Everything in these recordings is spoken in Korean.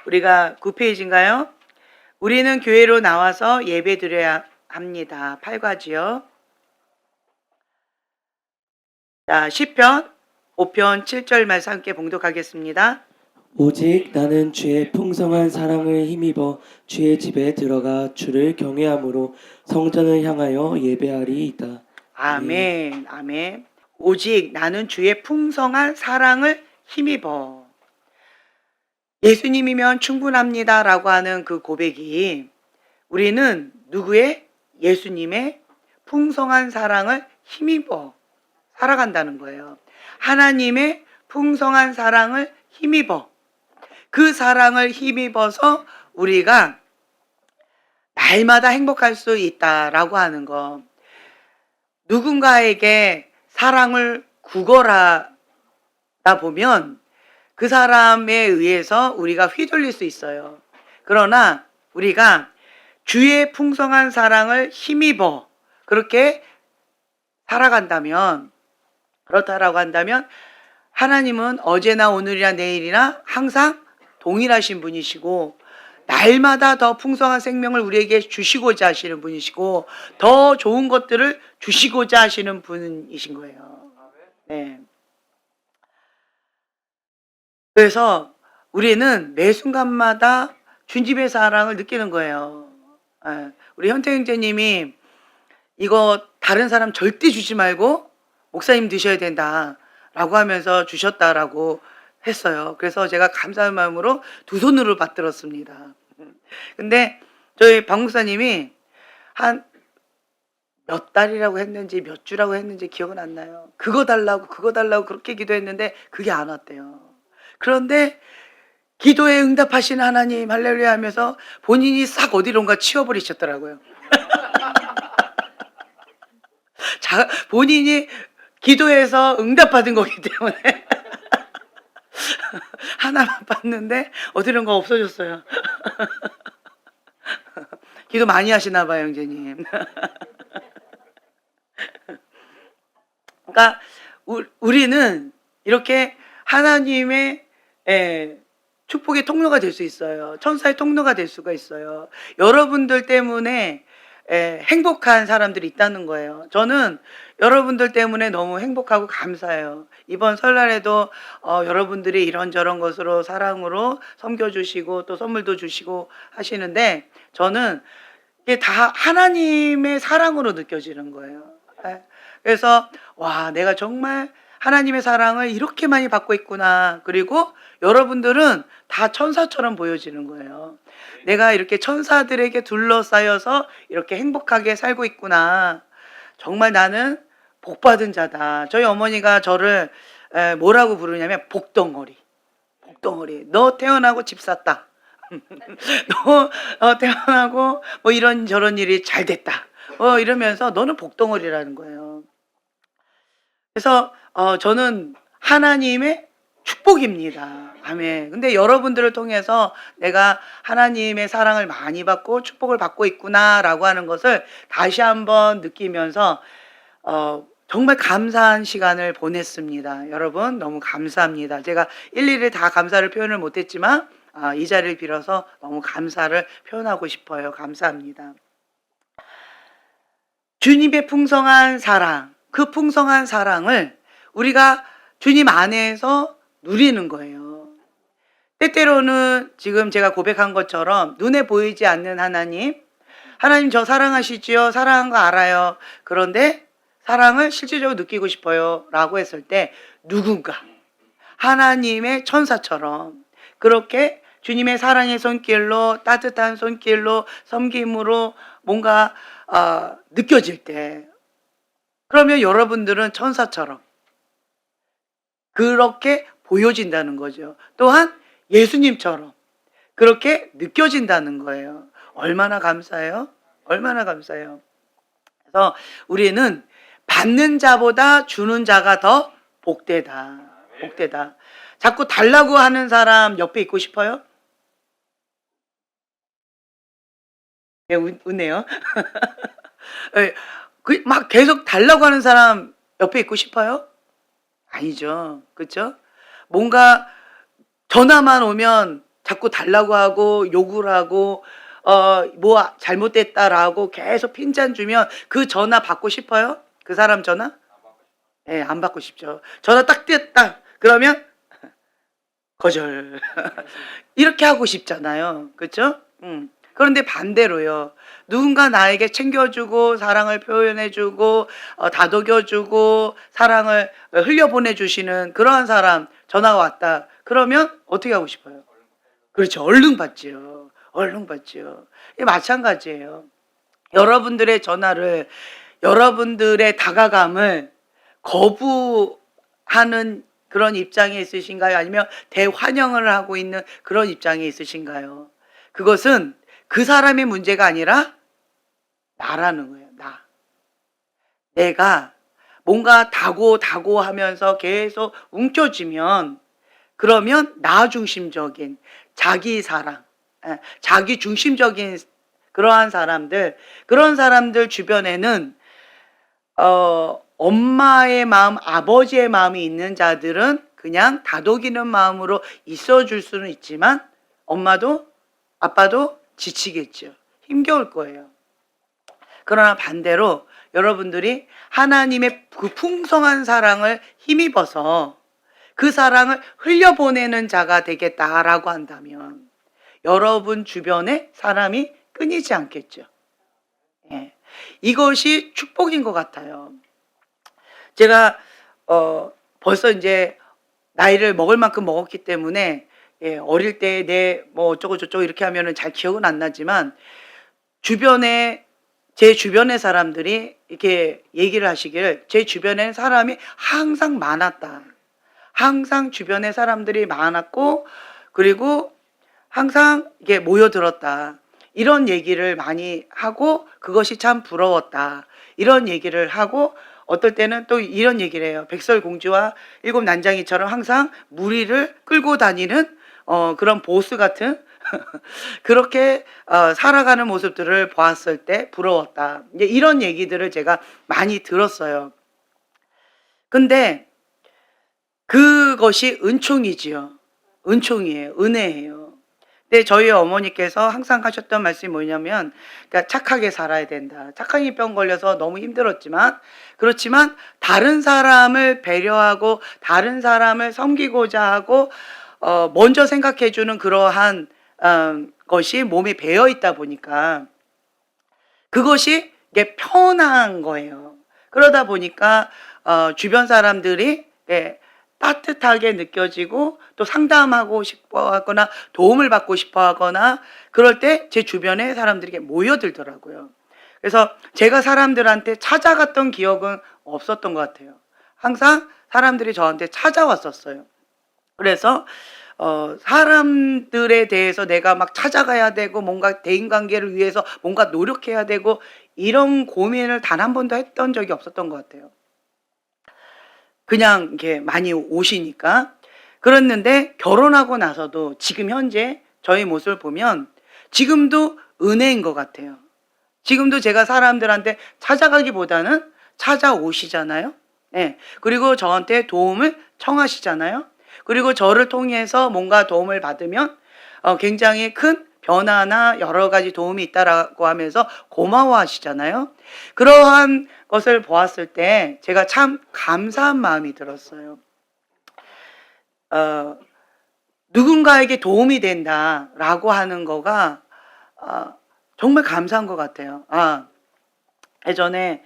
우리가 9페이지인가요? 우리는 교회로 나와서 예배 드려야 합니다. 8과지요. 자, 시편 5편 7절 말씀 함께 봉독하겠습니다. 오직 나는 주의 풍성한 사랑을 힘입어 주의 집에 들어가 주를 경외함으로 성전을 향하여 예배하리이다. 아멘, 아멘. 오직 나는 주의 풍성한 사랑을 힘입어. 예수님이면 충분합니다라고 하는 그 고백이 우리는 누구의? 예수님의 풍성한 사랑을 힘입어 살아간다는 거예요. 하나님의 풍성한 사랑을 힘입어. 그 사랑을 힘입어서 우리가 날마다 행복할 수 있다라고 하는 거. 누군가에게 사랑을 구걸하다 보면 그 사람에 의해서 우리가 휘둘릴 수 있어요. 그러나 우리가 주의 풍성한 사랑을 힘입어 그렇게 살아간다면, 그렇다라고 한다면 하나님은 어제나 오늘이나 내일이나 항상 동일하신 분이시고 날마다 더 풍성한 생명을 우리에게 주시고자 하시는 분이시고 더 좋은 것들을 주시고자 하시는 분이신 거예요. 네. 그래서 우리는 매 순간마다 주님의 사랑을 느끼는 거예요. 우리 현태 형제님이 이거 다른 사람 절대 주지 말고 목사님 드셔야 된다라고 하면서 주셨다라고 했어요. 그래서 제가 감사한 마음으로 두 손으로 받들었습니다. 근데 저희 박 목사님이 한 몇 달이라고 했는지 몇 주라고 했는지 기억은 안 나요. 그거 달라고 그렇게 기도했는데 그게 안 왔대요. 그런데 기도에 응답하신 하나님 할렐루야 하면서 본인이 싹 어디론가 치워버리셨더라고요. 본인이 기도해서 응답받은 거기 때문에 하나만 봤는데 어디론가 없어졌어요. 기도 많이 하시나 봐요, 형제님. 그러니까 우리는 이렇게 하나님의 축복의 통로가 될 수 있어요. 천사의 통로가 될 수가 있어요. 여러분들 때문에 행복한 사람들이 있다는 거예요. 저는 여러분들 때문에 너무 행복하고 감사해요. 이번 설날에도 여러분들이 이런저런 것으로 사랑으로 섬겨주시고 또 선물도 주시고 하시는데 저는 이게 다 하나님의 사랑으로 느껴지는 거예요. 그래서 와, 내가 정말 하나님의 사랑을 이렇게 많이 받고 있구나. 그리고 여러분들은 다 천사처럼 보여지는 거예요. 내가 이렇게 천사들에게 둘러싸여서 이렇게 행복하게 살고 있구나. 정말 나는 복받은 자다. 저희 어머니가 저를 뭐라고 부르냐면 복덩어리. 복덩어리. 너 태어나고 집 샀다. 너 태어나고 뭐 이런저런 일이 잘 됐다. 이러면서 너는 복덩어리라는 거예요. 그래서 저는 하나님의 축복입니다. 아멘. 근데 여러분들을 통해서 내가 하나님의 사랑을 많이 받고 축복을 받고 있구나라고 하는 것을 다시 한번 느끼면서 정말 감사한 시간을 보냈습니다. 여러분 너무 감사합니다. 제가 일일이 다 감사를 표현을 못했지만 이 자리를 빌어서 너무 감사를 표현하고 싶어요. 감사합니다. 주님의 풍성한 사랑, 그 풍성한 사랑을 우리가 주님 안에서 누리는 거예요. 때때로는 지금 제가 고백한 것처럼 눈에 보이지 않는 하나님 저 사랑하시지요? 사랑한 거 알아요. 그런데 사랑을 실질적으로 느끼고 싶어요 라고 했을 때 누군가 하나님의 천사처럼 그렇게 주님의 사랑의 손길로 따뜻한 손길로 섬김으로 뭔가 느껴질 때 그러면 여러분들은 천사처럼 그렇게 보여진다는 거죠. 또한 예수님처럼 그렇게 느껴진다는 거예요. 얼마나 감사해요? 얼마나 감사해요. 그래서 우리는 받는 자보다 주는 자가 더 복되다. 복되다. 자꾸 달라고 하는 사람 옆에 있고 싶어요? 네, 웃네요. 막 계속 달라고 하는 사람 옆에 있고 싶어요? 아니죠. 그렇죠? 뭔가 전화만 오면 자꾸 달라고 하고 욕을 하고 뭐 잘못됐다라고 계속 핀잔 주면 그 전화 받고 싶어요? 그 사람 전화? 예, 안 받고 싶죠. 전화 딱 띄었다. 그러면 거절. 이렇게 하고 싶잖아요. 그렇죠? 그런데 반대로요. 누군가 나에게 챙겨주고 사랑을 표현해주고 다독여주고 사랑을 흘려보내주시는 그러한 사람 전화가 왔다. 그러면 어떻게 하고 싶어요? 그렇죠. 얼른 받지요. 얼른 받지요. 마찬가지예요. 여러분들의 전화를, 여러분들의 다가감을 거부하는 그런 입장에 있으신가요? 아니면 대환영을 하고 있는 그런 입장에 있으신가요? 그것은 그 사람의 문제가 아니라 나라는 거예요. 나. 내가 뭔가 다고 하면서 계속 움켜쥐면 그러면 나 중심적인 자기 사랑, 자기 중심적인 그러한 사람들, 그런 사람들 주변에는 엄마의 마음, 아버지의 마음이 있는 자들은 그냥 다독이는 마음으로 있어줄 수는 있지만 엄마도 아빠도 지치겠죠. 힘겨울 거예요. 그러나 반대로 여러분들이 하나님의 그 풍성한 사랑을 힘입어서 그 사랑을 흘려보내는 자가 되겠다라고 한다면 여러분 주변에 사람이 끊이지 않겠죠. 예. 이것이 축복인 것 같아요. 제가 벌써 이제 나이를 먹을 만큼 먹었기 때문에 어릴 때 내 뭐 어쩌고 저쩌고 이렇게 하면은 잘 기억은 안 나지만 제 주변의 사람들이 이렇게 얘기를 하시기를 제 주변에 사람이 항상 많았다. 항상 주변에 사람들이 많았고 그리고 항상 이게 모여들었다. 이런 얘기를 많이 하고 그것이 참 부러웠다. 이런 얘기를 하고 어떨 때는 또 이런 얘기를 해요. 백설공주와 일곱 난장이처럼 항상 무리를 끌고 다니는 그런 보스 같은 그렇게 살아가는 모습들을 보았을 때 부러웠다. 이제 이런 얘기들을 제가 많이 들었어요. 근데 그것이 은총이지요. 은총이에요. 은혜예요. 근데 저희 어머니께서 항상 하셨던 말씀이 뭐냐면 그러니까 착하게 살아야 된다. 착하게 병 걸려서 너무 힘들었지만 그렇지만 다른 사람을 배려하고 다른 사람을 섬기고자 하고 먼저 생각해 주는 그러한 것이 몸에 배어 있다 보니까 그것이 이게 편한 거예요. 그러다 보니까 주변 사람들이 따뜻하게 느껴지고 또 상담하고 싶어 하거나 도움을 받고 싶어 하거나 그럴 때 제 주변에 사람들이 모여들더라고요. 그래서 제가 사람들한테 찾아갔던 기억은 없었던 것 같아요. 항상 사람들이 저한테 찾아왔었어요. 그래서 사람들에 대해서 내가 막 찾아가야 되고 뭔가 대인관계를 위해서 뭔가 노력해야 되고 이런 고민을 단 한 번도 했던 적이 없었던 것 같아요. 그냥 이렇게 많이 오시니까. 그랬는데 결혼하고 나서도 지금 현재 저희 모습을 보면 지금도 은혜인 것 같아요. 지금도 제가 사람들한테 찾아가기보다는 찾아오시잖아요. 네. 그리고 저한테 도움을 청하시잖아요. 그리고 저를 통해서 뭔가 도움을 받으면 굉장히 큰 변화나 여러 가지 도움이 있다라고 하면서 고마워하시잖아요. 그러한 것을 보았을 때 제가 참 감사한 마음이 들었어요. 누군가에게 도움이 된다라고 하는 거가 정말 감사한 것 같아요. 예전에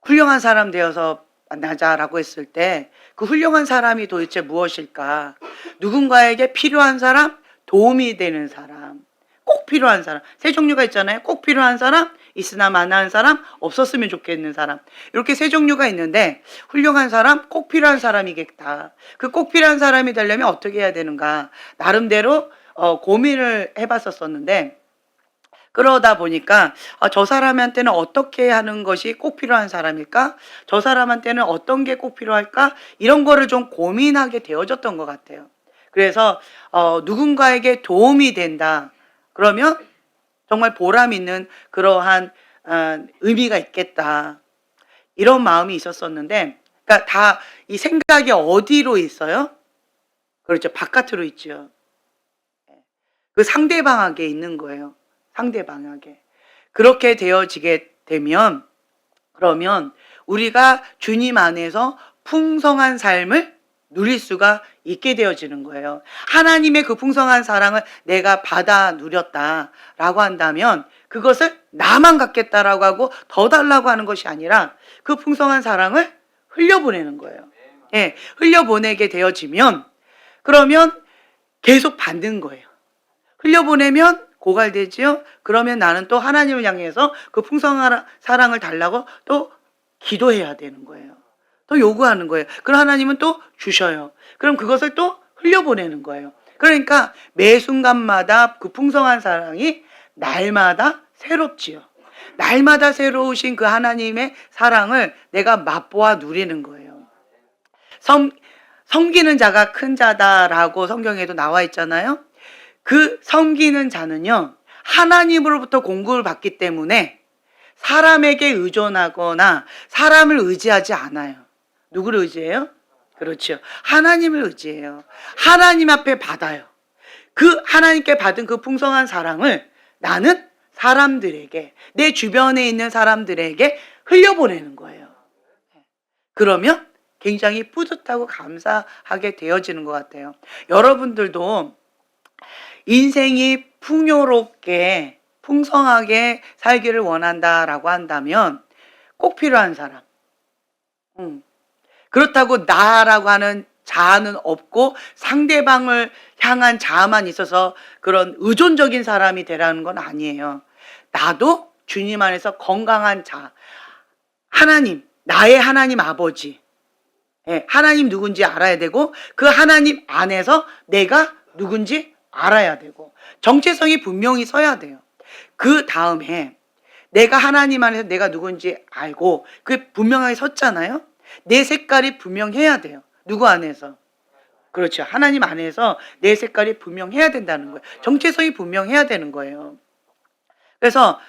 훌륭한 사람 되어서 만나자라고 했을 때 그 훌륭한 사람이 도대체 무엇일까? 누군가에게 필요한 사람, 도움이 되는 사람, 꼭 필요한 사람. 세 종류가 있잖아요. 꼭 필요한 사람, 있으나 마나한 사람, 없었으면 좋겠는 사람. 이렇게 세 종류가 있는데 훌륭한 사람, 꼭 필요한 사람이겠다. 그 꼭 필요한 사람이 되려면 어떻게 해야 되는가? 나름대로 고민을 해봤었는데 그러다 보니까 저 사람한테는 어떻게 하는 것이 꼭 필요한 사람일까? 저 사람한테는 어떤 게 꼭 필요할까? 이런 거를 좀 고민하게 되어졌던 것 같아요. 그래서 누군가에게 도움이 된다. 그러면 정말 보람 있는 그러한 의미가 있겠다. 이런 마음이 있었었는데 그러니까 다 이 생각이 어디로 있어요? 그렇죠. 바깥으로 있죠. 그 상대방에게 있는 거예요. 상대방에게. 그렇게 되어지게 되면 그러면 우리가 주님 안에서 풍성한 삶을 누릴 수가 있게 되어지는 거예요. 하나님의 그 풍성한 사랑을 내가 받아 누렸다라고 한다면 그것을 나만 갖겠다라고 하고 더 달라고 하는 것이 아니라 그 풍성한 사랑을 흘려보내는 거예요. 예, 흘려보내게 되어지면 그러면 계속 받는 거예요. 흘려보내면 고갈되지요. 그러면 나는 또 하나님을 향해서 그 풍성한 사랑을 달라고 또 기도해야 되는 거예요. 또 요구하는 거예요. 그럼 하나님은 또 주셔요. 그럼 그것을 또 흘려보내는 거예요. 그러니까 매 순간마다 그 풍성한 사랑이 날마다 새롭지요. 날마다 새로우신 그 하나님의 사랑을 내가 맛보아 누리는 거예요. 섬기는 자가 큰 자다라고 성경에도 나와 있잖아요. 그 섬기는 자는요, 하나님으로부터 공급을 받기 때문에 사람에게 의존하거나 사람을 의지하지 않아요. 누구를 의지해요? 그렇죠. 하나님을 의지해요. 하나님 앞에 받아요. 그 하나님께 받은 그 풍성한 사랑을 나는 사람들에게, 내 주변에 있는 사람들에게 흘려보내는 거예요. 그러면 굉장히 뿌듯하고 감사하게 되어지는 것 같아요. 여러분들도 인생이 풍요롭게 풍성하게 살기를 원한다라고 한다면 꼭 필요한 사람. 그렇다고 나라고 하는 자아는 없고 상대방을 향한 자아만 있어서 그런 의존적인 사람이 되라는 건 아니에요. 나도 주님 안에서 건강한 자, 하나님, 나의 하나님 아버지, 하나님 누군지 알아야 되고 그 하나님 안에서 내가 누군지 알아야 되고 정체성이 분명히 서야 돼요. 그 다음에 내가 하나님 안에서 내가 누군지 알고 그게 분명하게 섰잖아요. 내 색깔이 분명해야 돼요. 누구 안에서? 그렇죠. 하나님 안에서 내 색깔이 분명해야 된다는 거예요. 정체성이 분명해야 되는 거예요. 그래서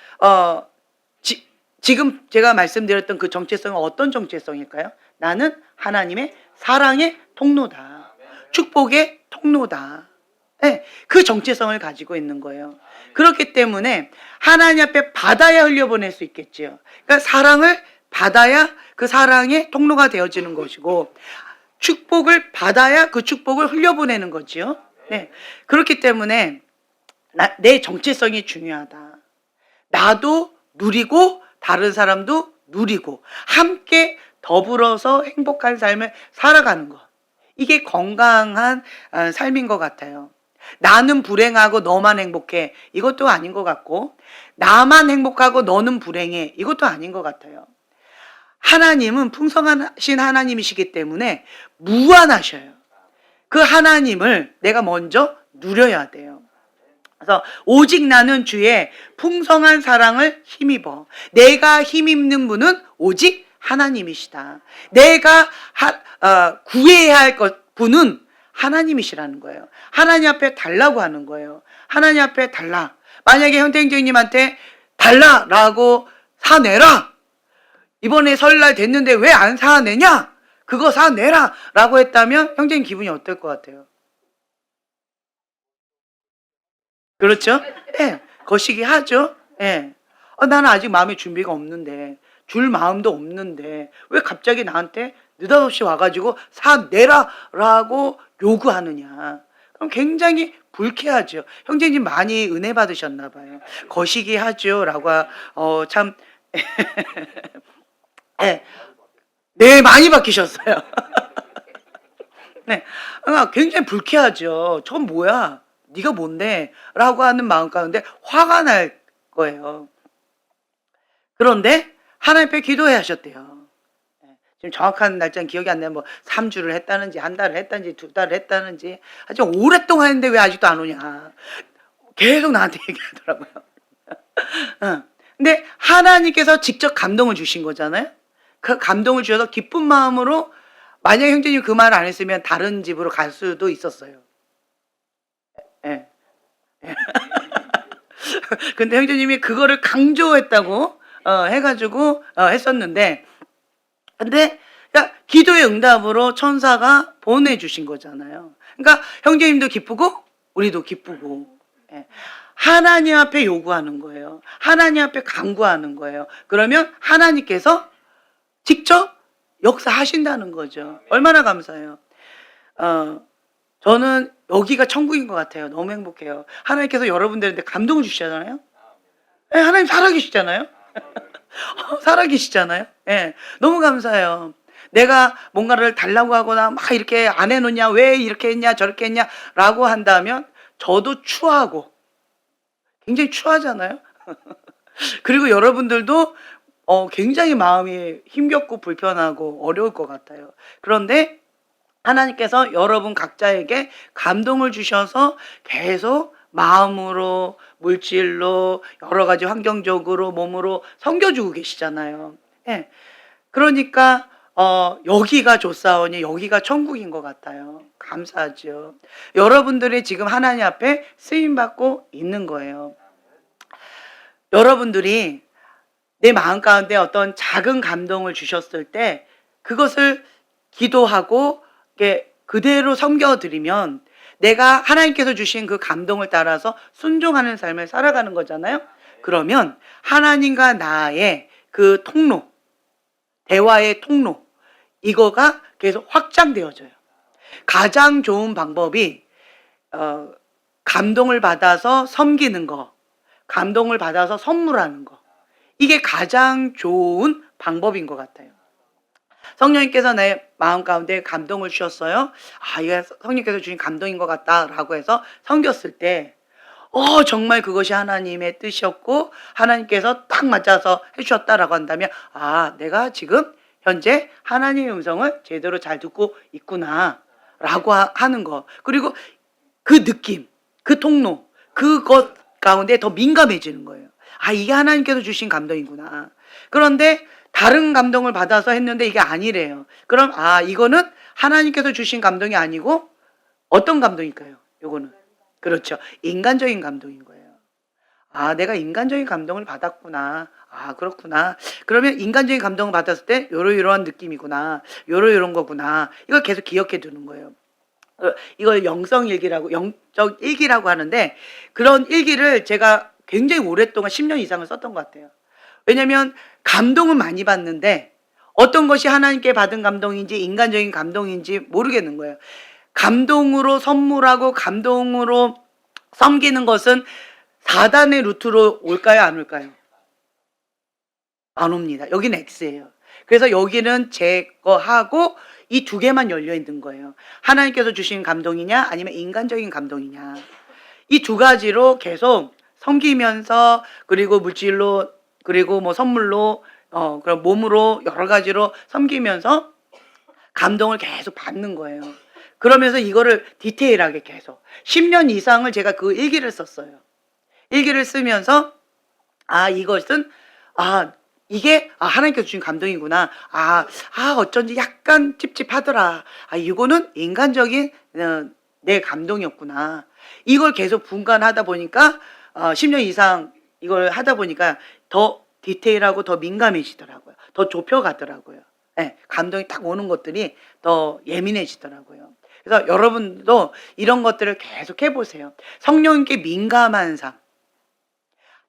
지금 제가 말씀드렸던 그 정체성은 어떤 정체성일까요? 나는 하나님의 사랑의 통로다. 축복의 통로다. 네, 그 정체성을 가지고 있는 거예요. 그렇기 때문에 하나님 앞에 받아야 흘려보낼 수 있겠지요. 그러니까 사랑을 받아야 그 사랑의 통로가 되어지는 것이고 축복을 받아야 그 축복을 흘려보내는 거지요. 네, 그렇기 때문에 내 정체성이 중요하다. 나도 누리고 다른 사람도 누리고 함께 더불어서 행복한 삶을 살아가는 것. 이게 건강한 삶인 것 같아요. 나는 불행하고 너만 행복해. 이것도 아닌 것 같고 나만 행복하고 너는 불행해. 이것도 아닌 것 같아요. 하나님은 풍성하신 하나님이시기 때문에 무한하셔요. 그 하나님을 내가 먼저 누려야 돼요. 그래서 오직 나는 주의 풍성한 사랑을 힘입어. 내가 힘입는 분은 오직 하나님이시다. 내가 구해야 할 분은 하나님이시라는 거예요. 하나님 앞에 달라고 하는 거예요. 하나님 앞에 달라. 만약에 현대행정님한테 달라라고 사내라. 이번에 설날 됐는데 왜 안 사내냐? 그거 사내라 라고 했다면 형제님 기분이 어떨 것 같아요? 그렇죠? 예, 거시기 하죠. 예. 나는 아직 마음의 준비가 없는데 줄 마음도 없는데 왜 갑자기 나한테 느닷없이 와가지고 사내라 라고 요구하느냐. 그럼 굉장히 불쾌하죠. 형제님 많이 은혜 받으셨나 봐요. 거시기 하죠 라고 참 네, 많이 바뀌셨어요. 네, 굉장히 불쾌하죠. 전 뭐야? 네가 뭔데? 라고 하는 마음 가운데 화가 날 거예요. 그런데 하나님 앞에 기도해 하셨대요. 지금 정확한 날짜는 기억이 안 나요. 뭐 3주를 했다는지 한 달을 했다는지 2달을 했다는지 아주 오랫동안 했는데 왜 아직도 안 오냐. 계속 나한테 얘기하더라고요. 근데 하나님께서 직접 감동을 주신 거잖아요. 그 감동을 주셔서 기쁜 마음으로 만약에 형제님 그 말을 안 했으면 다른 집으로 갈 수도 있었어요. 예. 근데 형제님이 그거를 강조했다고 해가지고 했었는데 근데 기도의 응답으로 천사가 보내주신 거잖아요. 그러니까 형제님도 기쁘고 우리도 기쁘고 예. 하나님 앞에 요구하는 거예요. 하나님 앞에 간구하는 거예요. 그러면 하나님께서 직접 역사하신다는 거죠. 얼마나 감사해요. 저는 여기가 천국인 것 같아요. 너무 행복해요. 하나님께서 여러분들한테 감동을 주시잖아요. 예, 하나님 살아계시잖아요. 살아계시잖아요. 예, 너무 감사해요. 내가 뭔가를 달라고 하거나 막 이렇게 안 해놓냐, 왜 이렇게 했냐, 저렇게 했냐, 라고 한다면 저도 추하고, 굉장히 추하잖아요. 그리고 여러분들도 굉장히 마음이 힘겹고 불편하고 어려울 것 같아요. 그런데 하나님께서 여러분 각자에게 감동을 주셔서 계속 마음으로, 물질로, 여러 가지 환경적으로, 몸으로 섬겨주고 계시잖아요. 예. 그러니까 여기가 좋사오니 여기가 천국인 것 같아요. 감사하죠. 여러분들이 지금 하나님 앞에 쓰임받고 있는 거예요. 여러분들이 내 마음 가운데 어떤 작은 감동을 주셨을 때 그것을 기도하고 그대로 섬겨드리면 내가 하나님께서 주신 그 감동을 따라서 순종하는 삶을 살아가는 거잖아요. 그러면 하나님과 나의 그 통로, 대화의 통로, 이거가 계속 확장되어져요. 가장 좋은 방법이 감동을 받아서 섬기는 거, 감동을 받아서 선물하는 거, 이게 가장 좋은 방법인 것 같아요. 성령님께서 내 마음 가운데 감동을 주셨어요. 아, 이게 성령님께서 주신 감동인 것 같다라고 해서 섬겼을 때 정말 그것이 하나님의 뜻이었고 하나님께서 딱 맞아서 해주셨다라고 한다면 아, 내가 지금 현재 하나님의 음성을 제대로 잘 듣고 있구나 라고 하는 거. 그리고 그 느낌, 그 통로, 그것 가운데 더 민감해지는 거예요. 아, 이게 하나님께서 주신 감동이구나. 그런데 다른 감동을 받아서 했는데 이게 아니래요. 그럼 이거는 하나님께서 주신 감동이 아니고 어떤 감동일까요? 요거는. 그렇죠. 인간적인 감동인 거예요. 아, 내가 인간적인 감동을 받았구나. 아, 그렇구나. 그러면 인간적인 감동을 받았을 때 요러요러한 느낌이구나. 요러요런 거구나. 이걸 계속 기억해 두는 거예요. 이걸 영적 일기라고 하는데 그런 일기를 제가 굉장히 오랫동안 10년 이상을 썼던 것 같아요. 왜냐면 감동은 많이 받는데 어떤 것이 하나님께 받은 감동인지 인간적인 감동인지 모르겠는 거예요. 감동으로 선물하고 감동으로 섬기는 것은 사단의 루트로 올까요, 안 올까요? 안 옵니다. 여기는 X예요. 그래서 여기는 제거하고 이 두 개만 열려 있는 거예요. 하나님께서 주신 감동이냐 아니면 인간적인 감동이냐. 이 두 가지로 계속 섬기면서 그리고 물질로 그리고 뭐 선물로 그럼 몸으로 여러 가지로 섬기면서 감동을 계속 받는 거예요. 그러면서 이거를 디테일하게 계속 10년 이상을 제가 그 일기를 썼어요. 일기를 쓰면서 이것은 이게 하나님께서 주신 감동이구나. 어쩐지 약간 찝찝하더라. 이거는 인간적인 내 감동이었구나. 이걸 계속 분간하다 보니까 10년 이상 이걸 하다 보니까 더 디테일하고 더 민감해지더라고요. 더 좁혀가더라고요. 네, 감동이 딱 오는 것들이 더 예민해지더라고요. 그래서 여러분도 이런 것들을 계속 해보세요. 성령님께 민감한 삶.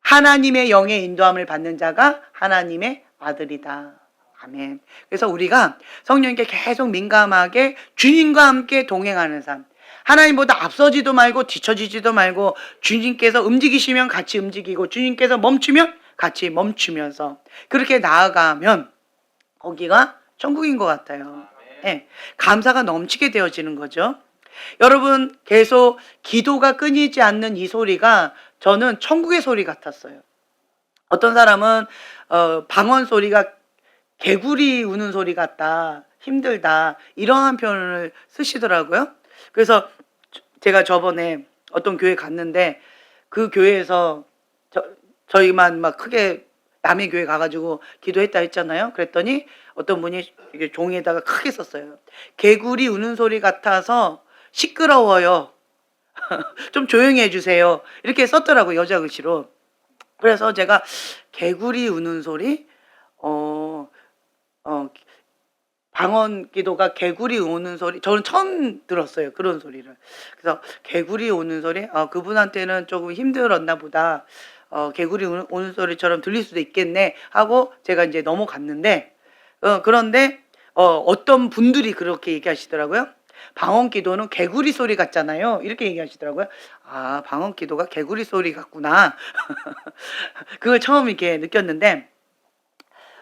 하나님의 영의 인도함을 받는 자가 하나님의 아들이다. 아멘. 그래서 우리가 성령님께 계속 민감하게 주님과 함께 동행하는 삶. 하나님보다 앞서지도 말고 뒤처지지도 말고 주님께서 움직이시면 같이 움직이고 주님께서 멈추면 같이 멈추면서 그렇게 나아가면 거기가 천국인 것 같아요. 네, 감사가 넘치게 되어지는 거죠. 여러분 계속 기도가 끊이지 않는 이 소리가 저는 천국의 소리 같았어요. 어떤 사람은 방언 소리가 개구리 우는 소리 같다, 힘들다 이러한 표현을 쓰시더라고요. 그래서 제가 저번에 어떤 교회 갔는데 그 교회에서 저희만 막 크게 남의 교회 가가지고 기도했다 했잖아요. 그랬더니 어떤 분이 이게 종이에다가 크게 썼어요. 개구리 우는 소리 같아서 시끄러워요. 좀 조용히 해주세요. 이렇게 썼더라고요. 여자 글씨로. 그래서 제가 개구리 우는 소리? 방언 기도가 개구리 우는 소리, 저는 처음 들었어요. 그런 소리를. 그래서 개구리 우는 소리, 그분한테는 조금 힘들었나 보다. 개구리 우는 소리처럼 들릴 수도 있겠네 하고 제가 이제 넘어갔는데, 그런데 어떤 분들이 그렇게 얘기하시더라고요. 방언 기도는 개구리 소리 같잖아요. 이렇게 얘기하시더라고요. 아, 방언 기도가 개구리 소리 같구나. 그걸 처음 이렇게 느꼈는데,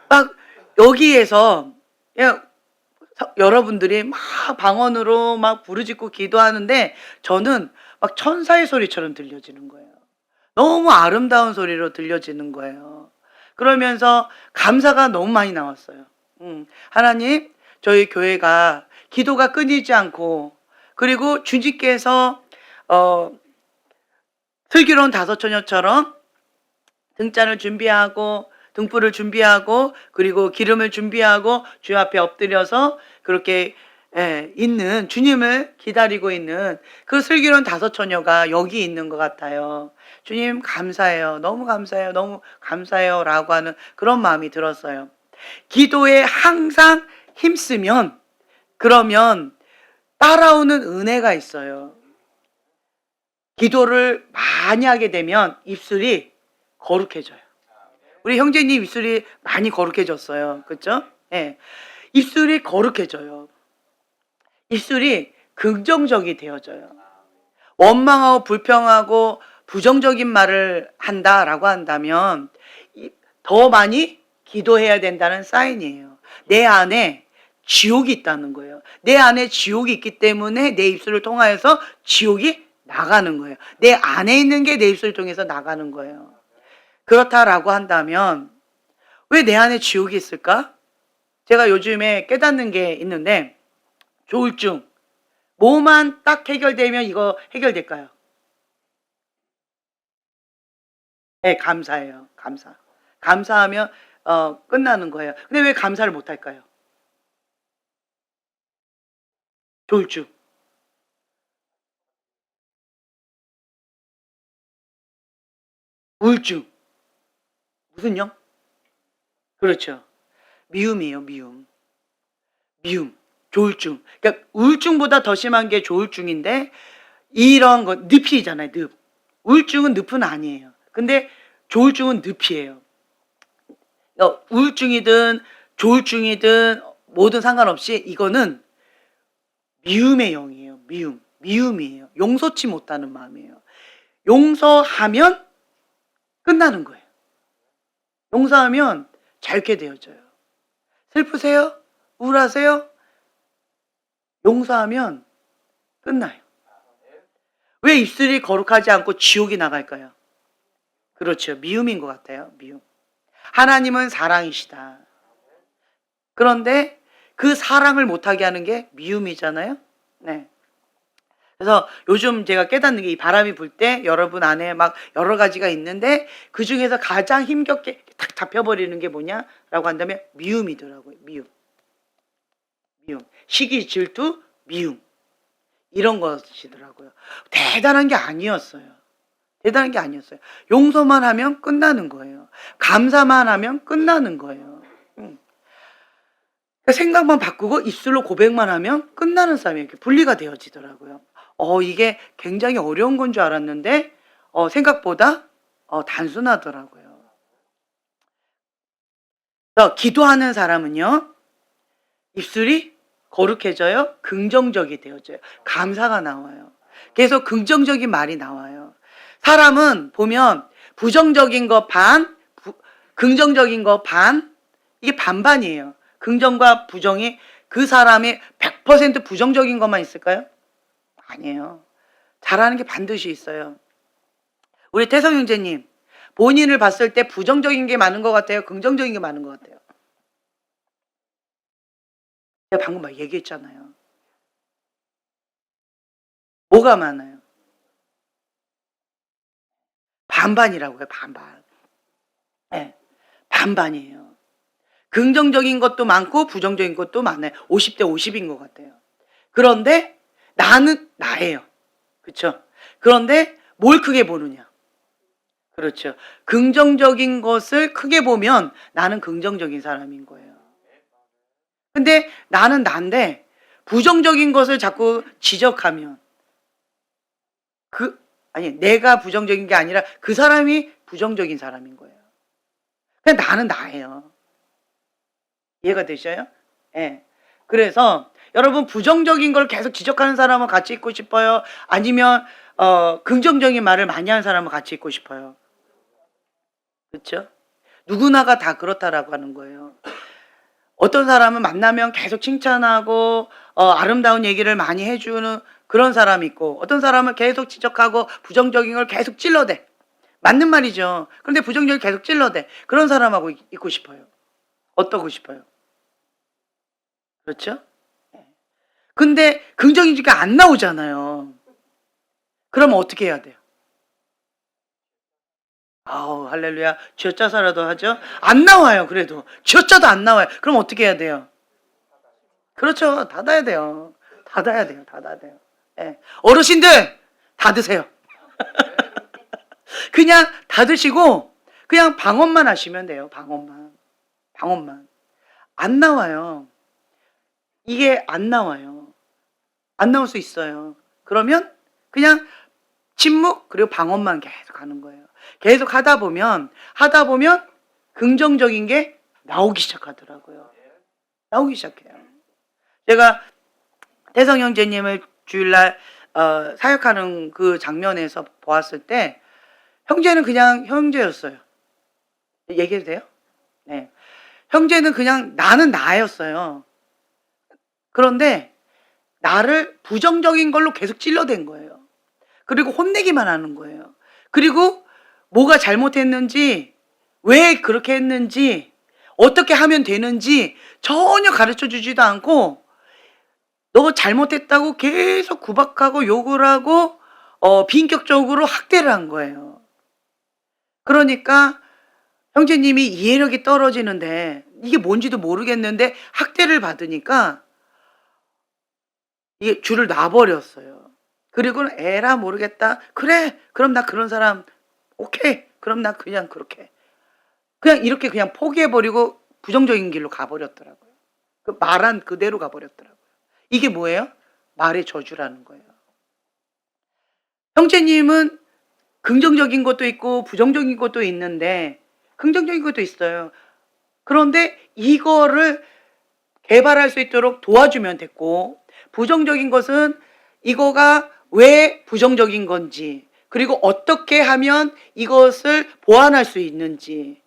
막 여기에서 그냥 여러분들이 막 방언으로 막 부르짖고 기도하는데 저는 막 천사의 소리처럼 들려지는 거예요. 너무 아름다운 소리로 들려지는 거예요. 그러면서 감사가 너무 많이 나왔어요. 하나님, 저희 교회가 기도가 끊이지 않고, 그리고 주님께서 슬기로운 다섯 처녀처럼 등잔을 준비하고 등불을 준비하고 그리고 기름을 준비하고 주 앞에 엎드려서 그렇게 있는 주님을 기다리고 있는 그 슬기로운 다섯 처녀가 여기 있는 것 같아요. 주님 감사해요. 너무 감사해요. 너무 감사해요. 라고 하는 그런 마음이 들었어요. 기도에 항상 힘쓰면 그러면 따라오는 은혜가 있어요. 기도를 많이 하게 되면 입술이 거룩해져요. 우리 형제님 입술이 많이 거룩해졌어요. 그렇죠? 예. 입술이 거룩해져요. 입술이 긍정적이 되어져요. 원망하고 불평하고 부정적인 말을 한다라고 한다면 더 많이 기도해야 된다는 사인이에요. 내 안에 지옥이 있다는 거예요. 내 안에 지옥이 있기 때문에 내 입술을 통하여서 지옥이 나가는 거예요. 내 안에 있는 게 내 입술을 통해서 나가는 거예요. 그렇다라고 한다면 왜 내 안에 지옥이 있을까? 제가 요즘에 깨닫는 게 있는데, 조울증 뭐만 딱 해결되면 이거 해결될까요? 네, 감사해요. 감사하면 끝나는 거예요. 근데 왜 감사를 못 할까요? 조울증, 우울증, 무슨 영? 그렇죠. 미움이에요. 미움, 조울증. 그러니까 우울증보다 더 심한 게 조울증인데, 이런 거 늪이잖아요. 늪. 우울증은 늪은 아니에요. 근데 조울증은 늪이에요. 우울증이든 조울증이든 뭐든 상관없이 이거는 미움의 영이에요. 미움이에요. 용서치 못하는 마음이에요. 용서하면 끝나는 거예요. 용서하면 잘게 되어져요. 슬프세요? 우울하세요? 용서하면 끝나요. 왜 입술이 거룩하지 않고 지옥이 나갈까요? 그렇죠. 미움인 것 같아요. 미움. 하나님은 사랑이시다. 그런데 그 사랑을 못하게 하는 게 미움이잖아요. 네. 그래서 요즘 제가 깨닫는 게 이 바람이 불 때 여러분 안에 막 여러 가지가 있는데 그 중에서 가장 힘겹게 탁 잡혀버리는 게 뭐냐라고 한다면 미움이더라고요. 미움. 시기, 질투, 미움. 이런 것이더라고요. 대단한 게 아니었어요. 용서만 하면 끝나는 거예요. 감사만 하면 끝나는 거예요. 생각만 바꾸고 입술로 고백만 하면 끝나는 싸움이 이렇게 분리가 되어지더라고요. 이게 굉장히 어려운 건 줄 알았는데 생각보다 단순하더라고요. 그래서 기도하는 사람은요, 입술이 거룩해져요. 긍정적이 되어져요. 감사가 나와요. 계속 긍정적인 말이 나와요. 사람은 보면 부정적인 거 반, 긍정적인 거 반, 이게 반반이에요. 긍정과 부정이 그 사람이 100% 부정적인 것만 있을까요? 아니에요. 잘하는 게 반드시 있어요. 우리 태성 형제님, 본인을 봤을 때 부정적인 게 많은 것 같아요? 긍정적인 게 많은 것 같아요? 제가 방금 막 얘기했잖아요. 뭐가 많아요? 반반이라고요. 반반. 네, 반반이에요. 긍정적인 것도 많고 부정적인 것도 많아요. 50대 50인 것 같아요. 그런데 나는 나예요. 그렇죠? 그런데 뭘 크게 보느냐? 그렇죠. 긍정적인 것을 크게 보면 나는 긍정적인 사람인 거예요. 근데 나는 난데 부정적인 것을 자꾸 지적하면 아니 내가 부정적인 게 아니라 그 사람이 부정적인 사람인 거예요. 그냥 나는 나예요. 이해가 되셔요? 예. 그래서 여러분 부정적인 걸 계속 지적하는 사람은 같이 있고 싶어요? 아니면 긍정적인 말을 많이 하는 사람은 같이 있고 싶어요? 그렇죠? 누구나가 다 그렇다라고 하는 거예요. 어떤 사람은 만나면 계속 칭찬하고 아름다운 얘기를 많이 해주는 그런 사람이 있고, 어떤 사람은 계속 지적하고 부정적인 걸 계속 찔러대. 맞는 말이죠. 그런데 부정적인 걸 계속 찔러대. 그런 사람하고 있고 싶어요. 어떠고 싶어요? 그렇죠? 근데 긍정이니까 안 나오잖아요. 그러면 어떻게 해야 돼요? 아우 할렐루야. 쥐어짜서라도 하죠. 안 나와요. 그래도 쥐어짜도 안 나와요. 그럼 어떻게 해야 돼요? 그렇죠. 닫아야 돼요. 닫아야 돼요. 닫아야 돼요. 예. 어르신들 닫으세요. 그냥 닫으시고 그냥 방언만 하시면 돼요. 방언만. 안 나와요. 이게 안 나와요. 안 나올 수 있어요. 그러면 그냥 침묵 그리고 방언만 계속 하는 거예요. 계속 하다 보면 긍정적인 게 나오기 시작하더라고요. 나오기 시작해요. 제가 태성 형제님을 주일날 사역하는 그 장면에서 보았을 때 형제는 그냥 형제였어요. 얘기해도 돼요? 네. 형제는 그냥 나는 나였어요. 그런데 나를 부정적인 걸로 계속 찔러댄 거예요. 그리고 혼내기만 하는 거예요. 그리고 뭐가 잘못했는지, 왜 그렇게 했는지, 어떻게 하면 되는지 전혀 가르쳐 주지도 않고 너 잘못했다고 계속 구박하고 욕을 하고 비인격적으로 학대를 한 거예요. 그러니까 형제님이 이해력이 떨어지는데 이게 뭔지도 모르겠는데 학대를 받으니까 이게 줄을 놔버렸어요. 그리고는 에라 모르겠다. 그래 그럼 나 그런 사람 오케이 그럼 나 그냥 그렇게 그냥 이렇게 그냥 포기해버리고 부정적인 길로 가버렸더라고요. 그 말한 그대로 가버렸더라고요. 이게 뭐예요? 말의 저주라는 거예요. 형제님은 긍정적인 것도 있고 부정적인 것도 있는데 긍정적인 것도 있어요. 그런데 이거를 개발할 수 있도록 도와주면 됐고, 부정적인 것은 이거가 왜 부정적인 건지, 그리고 어떻게 하면 이것을 보완할 수 있는지,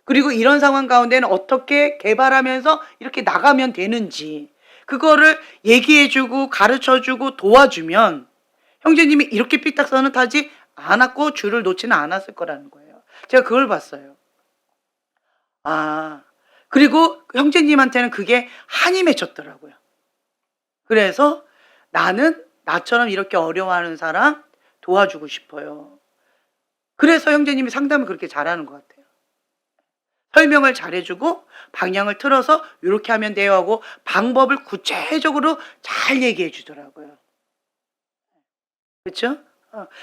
그리고 이런 상황 가운데는 어떻게 개발하면서 이렇게 나가면 되는지 그거를 얘기해주고 가르쳐주고 도와주면 형제님이 이렇게 삐딱선을 타지 않았고 줄을 놓지는 않았을 거라는 거예요. 제가 그걸 봤어요. 그리고 형제님한테는 그게 한이 맺혔더라고요. 그래서 나는 나처럼 이렇게 어려워하는 사람 도와주고 싶어요. 그래서 형제님이 상담을 그렇게 잘하는 것 같아요. 설명을 잘해주고 방향을 틀어서 이렇게 하면 돼요 하고 방법을 구체적으로 잘 얘기해 주더라고요. 그렇죠?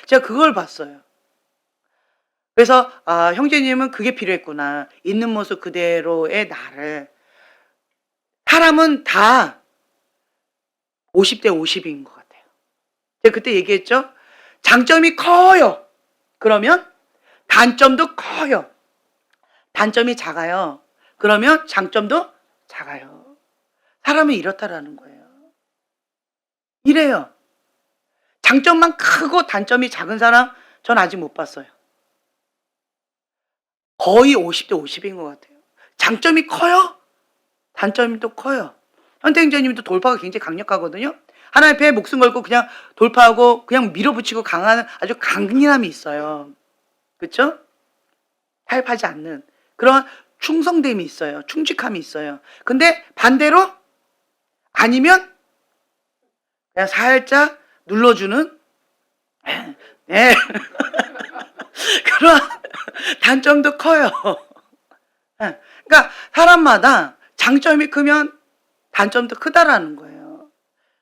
제가 그걸 봤어요. 그래서 형제님은 그게 필요했구나. 있는 모습 그대로의 나를. 사람은 다 50대 50인 것 같아요. 제가 그때 얘기했죠. 장점이 커요. 그러면 단점도 커요. 단점이 작아요. 그러면 장점도 작아요. 사람은 이렇다라는 거예요. 이래요. 장점만 크고 단점이 작은 사람 전 아직 못 봤어요. 거의 50대 50인 것 같아요. 장점이 커요. 단점이 또 커요. 현대행자님도 돌파가 굉장히 강력하거든요. 하나님 앞에 목숨 걸고 그냥 돌파하고 그냥 밀어붙이고 강한 아주 강인함이 있어요. 그렇죠? 타협하지 않는 그런 충성됨이 있어요. 충직함이 있어요. 근데 반대로 아니면 그냥 살짝 눌러주는 네. 그런 단점도 커요. 그러니까 사람마다 장점이 크면 단점도 크다라는 거예요.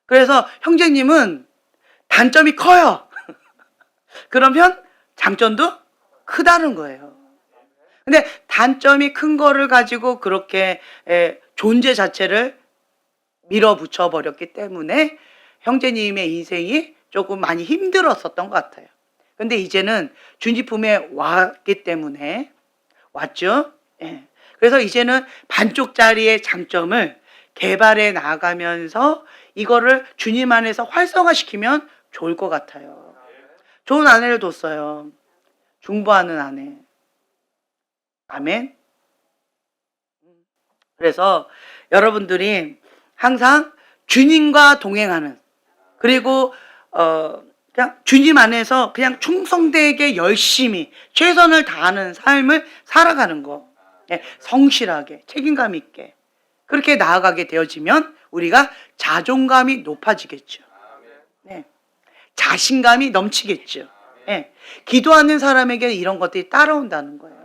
그래서 형제님은 단점이 커요. 그러면 장점도 크다는 거예요. 근데 단점이 큰 거를 가지고 그렇게 존재 자체를 밀어붙여 버렸기 때문에 형제님의 인생이 조금 많이 힘들었었던 것 같아요. 근데 이제는 주님 품에 왔기 때문에 왔죠. 예. 그래서 이제는 반쪽짜리의 장점을 개발해 나가면서 이거를 주님 안에서 활성화시키면 좋을 것 같아요. 좋은 아내를 뒀어요. 중보하는 아내. 아멘. 그래서 여러분들이 항상 주님과 동행하는, 그리고 그냥 주님 안에서 그냥 충성되게 열심히 최선을 다하는 삶을 살아가는 거. 예, 성실하게 책임감 있게 그렇게 나아가게 되어지면 우리가 자존감이 높아지겠죠. 네, 자신감이 넘치겠죠. 예, 기도하는 사람에게 이런 것들이 따라온다는 거예요.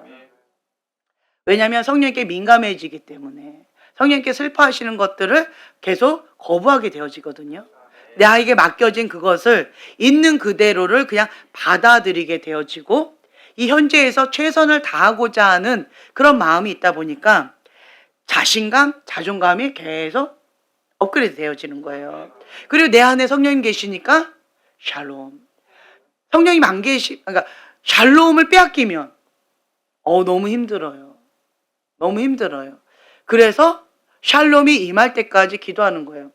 왜냐하면 성령께 민감해지기 때문에 성령께 슬퍼하시는 것들을 계속 거부하게 되어지거든요. 나에게 맡겨진 그것을 있는 그대로를 그냥 받아들이게 되어지고 이 현재에서 최선을 다하고자 하는 그런 마음이 있다 보니까 자신감, 자존감이 계속 업그레이드 되어지는 거예요. 그리고 내 안에 성령님 계시니까 샬롬. 성령님 안 그러니까 샬롬을 빼앗기면 너무 힘들어요. 너무 힘들어요. 그래서 샬롬이 임할 때까지 기도하는 거예요.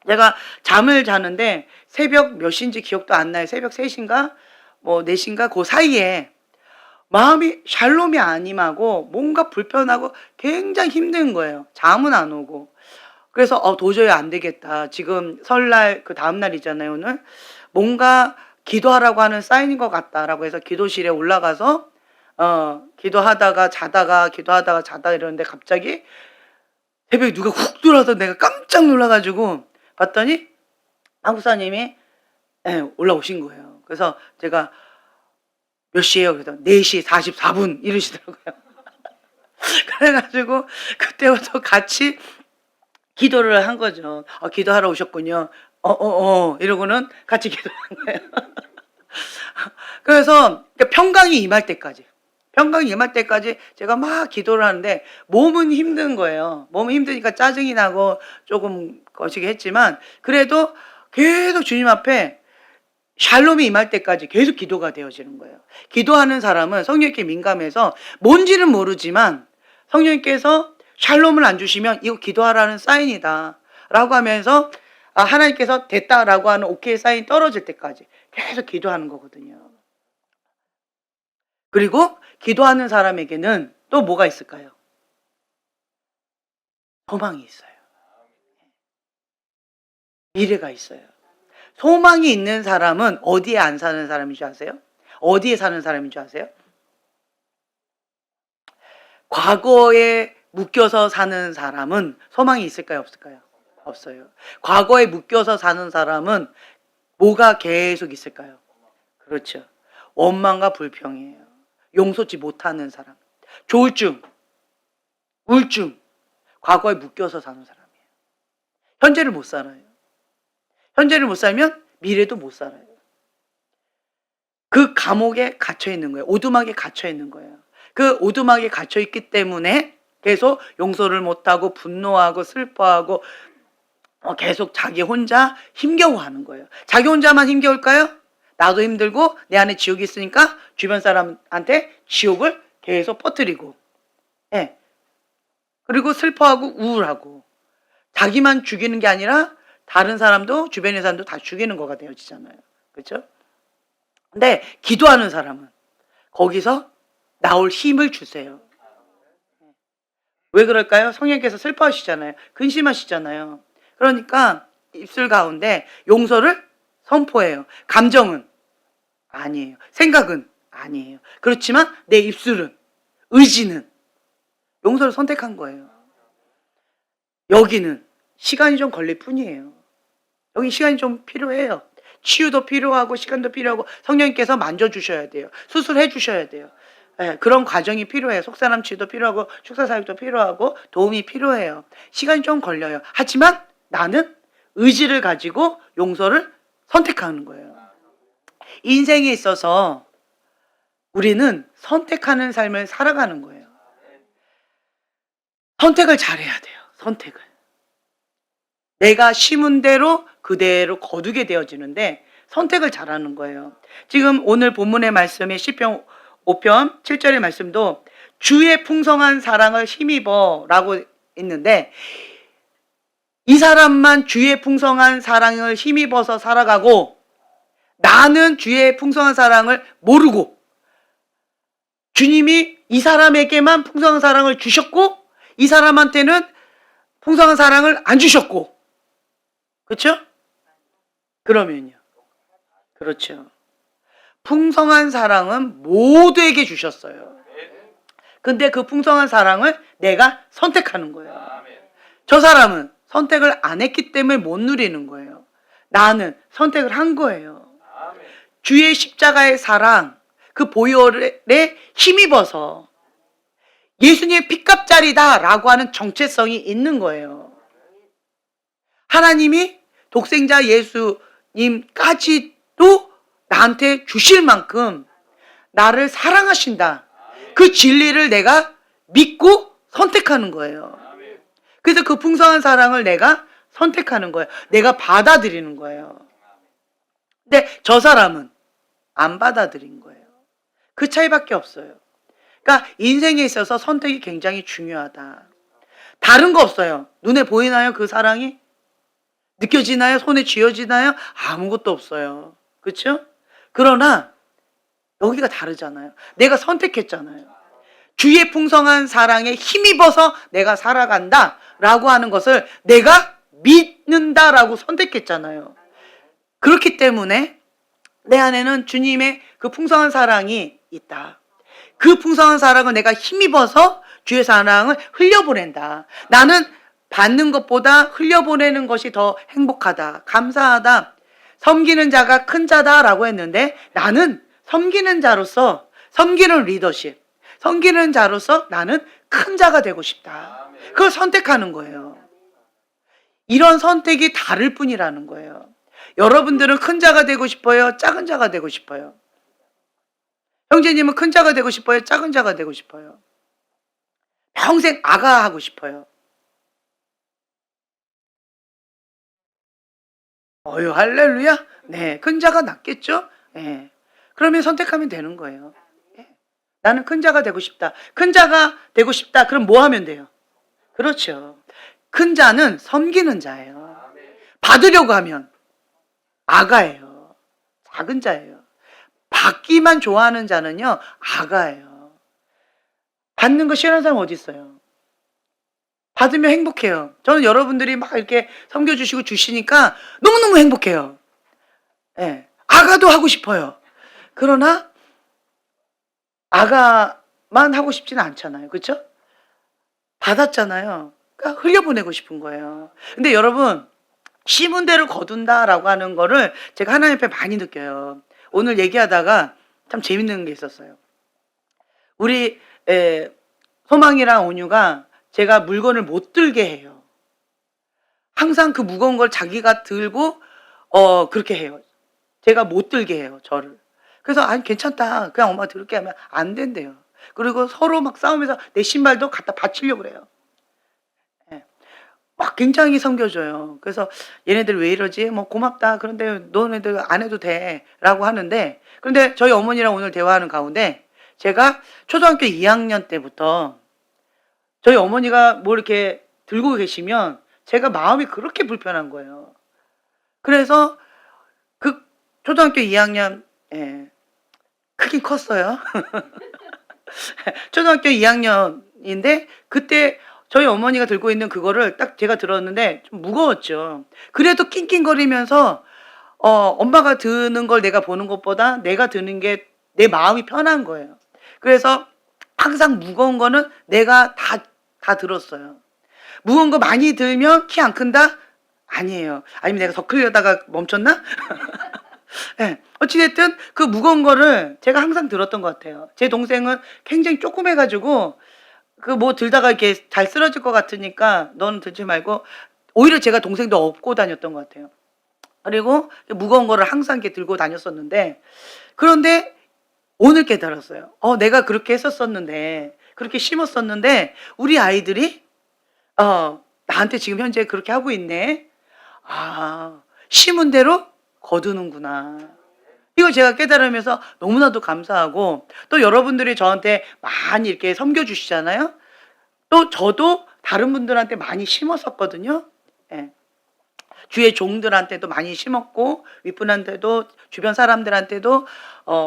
제가 잠을 자는데 새벽 몇 시인지 기억도 안 나요. 새벽 3시인가 뭐 4시인가 그 사이에 마음이 샬롬이 안 임하고 뭔가 불편하고 굉장히 힘든 거예요. 잠은 안 오고. 그래서 도저히 안 되겠다. 지금 설날 그 다음 날이잖아요, 오늘. 뭔가 기도하라고 하는 사인인 것 같다라고 해서 기도실에 올라가서 기도하다가 자다가 기도하다가 자다 이러는데 갑자기 새벽에 누가 훅 들어와서 내가 깜짝 놀라가지고 봤더니 한국사님이 올라오신 거예요. 그래서 제가 몇 시에요? 그래서 4시 44분 이러시더라고요. 그래가지고 그때부터 같이 기도를 한 거죠. 기도하러 오셨군요. 이러고는 같이 기도한 거예요. 그래서 평강이 임할 때까지 제가 막 기도를 하는데 몸은 힘든 거예요. 몸은 힘드니까 짜증이 나고 조금 거시기 했지만 그래도 계속 주님 앞에 샬롬이 임할 때까지 계속 기도가 되어지는 거예요. 기도하는 사람은 성령께 민감해서 뭔지는 모르지만 성령께서 샬롬을 안 주시면 이거 기도하라는 사인이다 라고 하면서 하나님께서 됐다라고 하는 오케이 사인 떨어질 때까지 계속 기도하는 거거든요. 그리고 기도하는 사람에게는 또 뭐가 있을까요? 소망이 있어요. 미래가 있어요. 소망이 있는 사람은 어디에 안 사는 사람인 줄 아세요? 어디에 사는 사람인 줄 아세요? 과거에 묶여서 사는 사람은 소망이 있을까요? 없을까요? 없어요. 과거에 묶여서 사는 사람은 뭐가 계속 있을까요? 그렇죠. 원망과 불평이에요. 용서치 못하는 사람. 조울증, 우울증, 과거에 묶여서 사는 사람이에요. 현재를 못 살아요. 현재를 못 살면 미래도 못 살아요. 그 감옥에 갇혀 있는 거예요. 오두막에 갇혀 있는 거예요. 그 오두막에 갇혀 있기 때문에 계속 용서를 못하고 분노하고 슬퍼하고 계속 자기 혼자 힘겨워하는 거예요. 자기 혼자만 힘겨울까요? 나도 힘들고 내 안에 지옥이 있으니까 주변 사람한테 지옥을 계속 퍼뜨리고 그리고 슬퍼하고 우울하고 자기만 죽이는 게 아니라 다른 사람도 주변의 사람도 다 죽이는 거가 되어지잖아요. 그렇죠? 근데 기도하는 사람은 거기서 나올 힘을 주세요. 왜 그럴까요? 성령께서 슬퍼하시잖아요. 근심하시잖아요. 그러니까 입술 가운데 용서를 선포해요. 감정은 아니에요. 생각은 아니에요. 그렇지만 내 입술은, 의지는 용서를 선택한 거예요. 여기는 시간이 좀 걸릴 뿐이에요. 여기 시간이 좀 필요해요. 치유도 필요하고 시간도 필요하고 성령님께서 만져주셔야 돼요. 수술해 주셔야 돼요. 그런 과정이 필요해요. 속사람 치유도 필요하고 축사사역도 필요하고 도움이 필요해요. 시간이 좀 걸려요. 하지만 나는 의지를 가지고 용서를 선택하는 거예요. 인생에 있어서 우리는 선택하는 삶을 살아가는 거예요. 선택을 잘해야 돼요. 선택을. 내가 심은 대로 그대로 거두게 되어지는데 선택을 잘하는 거예요. 지금 오늘 본문의 말씀에 시편 5편 7절의 말씀도 주의 풍성한 사랑을 힘입어 라고 있는데, 이 사람만 주의 풍성한 사랑을 힘입어서 살아가고 나는 주의 풍성한 사랑을 모르고 주님이 이 사람에게만 풍성한 사랑을 주셨고 이 사람한테는 풍성한 사랑을 안 주셨고, 그렇죠? 그러면요. 그렇죠. 풍성한 사랑은 모두에게 주셨어요. 근데 그 풍성한 사랑을 내가 선택하는 거예요. 저 사람은 선택을 안 했기 때문에 못 누리는 거예요. 나는 선택을 한 거예요. 주의 십자가의 사랑, 그 보혈에 힘입어서 예수님의 핏값짜리다 라고 하는 정체성이 있는 거예요. 하나님이 독생자 예수님까지도 나한테 주실 만큼 나를 사랑하신다. 그 진리를 내가 믿고 선택하는 거예요. 그래서 그 풍성한 사랑을 내가 선택하는 거예요. 내가 받아들이는 거예요. 근데 저 사람은 안 받아들인 거예요. 그 차이밖에 없어요. 그러니까 인생에 있어서 선택이 굉장히 중요하다. 다른 거 없어요. 눈에 보이나요? 그 사랑이? 느껴지나요? 손에 쥐어지나요? 아무것도 없어요. 그렇죠? 그러나 여기가 다르잖아요. 내가 선택했잖아요. 주의 풍성한 사랑에 힘입어서 내가 살아간다 라고 하는 것을 내가 믿는다라고 선택했잖아요. 그렇기 때문에 내 안에는 주님의 그 풍성한 사랑이 있다. 그 풍성한 사랑을 내가 힘입어서 주의 사랑을 흘려보낸다. 나는 받는 것보다 흘려보내는 것이 더 행복하다. 감사하다. 섬기는 자가 큰 자다라고 했는데 나는 섬기는 자로서, 섬기는 리더십, 섬기는 자로서 나는 큰 자가 되고 싶다. 그걸 선택하는 거예요. 이런 선택이 다를 뿐이라는 거예요. 여러분들은 큰 자가 되고 싶어요? 작은 자가 되고 싶어요? 형제님은 큰 자가 되고 싶어요? 작은 자가 되고 싶어요? 평생 아가 하고 싶어요? 어휴, 할렐루야? 네, 큰 자가 낫겠죠? 네. 그러면 선택하면 되는 거예요. 네. 나는 큰 자가 되고 싶다. 큰 자가 되고 싶다. 그럼 뭐 하면 돼요? 그렇죠. 큰 자는 섬기는 자예요. 받으려고 하면 아가예요. 작은 자예요. 받기만 좋아하는 자는요, 아가예요. 받는 거 싫어하는 사람 어디 있어요? 받으면 행복해요. 저는 여러분들이 막 이렇게 섬겨주시고 주시니까 너무너무 행복해요. 네. 아가도 하고 싶어요. 그러나 아가만 하고 싶지는 않잖아요. 그렇죠? 받았잖아요. 그러니까 흘려보내고 싶은 거예요. 근데 여러분, 심은 대로 거둔다라고 하는 거를 제가 하나님 앞에 많이 느껴요. 오늘 얘기하다가 참 재밌는 게 있었어요. 우리 소망이랑 온유가 제가 물건을 못 들게 해요. 항상 그 무거운 걸 자기가 들고 그렇게 해요. 제가 못 들게 해요, 저를. 그래서 아니 괜찮다. 그냥 엄마가 들게 하면 안 된대요. 그리고 서로 막 싸우면서 내 신발도 갖다 받치려고 그래요. 예. 막 굉장히 섬겨줘요. 그래서 얘네들 왜 이러지? 뭐 고맙다. 그런데 너네들 안 해도 돼. 라고 하는데, 그런데 저희 어머니랑 오늘 대화하는 가운데 제가 초등학교 2학년 때부터 저희 어머니가 뭐 이렇게 들고 계시면 제가 마음이 그렇게 불편한 거예요. 그래서 그 초등학교 2학년, 예, 크긴 컸어요. 초등학교 2학년인데 그때 저희 어머니가 들고 있는 그거를 딱 제가 들었는데 좀 무거웠죠. 그래도 낑낑거리면서 엄마가 드는 걸 내가 보는 것보다 내가 드는 게 내 마음이 편한 거예요. 그래서 항상 무거운 거는 내가 다 들었어요. 무거운 거 많이 들면 키 안 큰다? 아니에요. 아니면 내가 더 크려다가 멈췄나? 네. 어찌됐든 그 무거운 거를 제가 항상 들었던 것 같아요. 제 동생은 굉장히 조그매가지고 그 뭐 들다가 이렇게 잘 쓰러질 것 같으니까 너는 들지 말고, 오히려 제가 동생도 업고 다녔던 것 같아요. 그리고 무거운 거를 항상 이렇게 들고 다녔었는데, 그런데 오늘 깨달았어요. 내가 그렇게 했었었는데, 그렇게 심었었는데 우리 아이들이 나한테 지금 현재 그렇게 하고 있네. 아, 심은 대로 거두는구나. 이걸 제가 깨달으면서 너무나도 감사하고, 또 여러분들이 저한테 많이 이렇게 섬겨주시잖아요. 또 저도 다른 분들한테 많이 심었었거든요. 예. 주의 종들한테도 많이 심었고, 윗분한테도, 주변 사람들한테도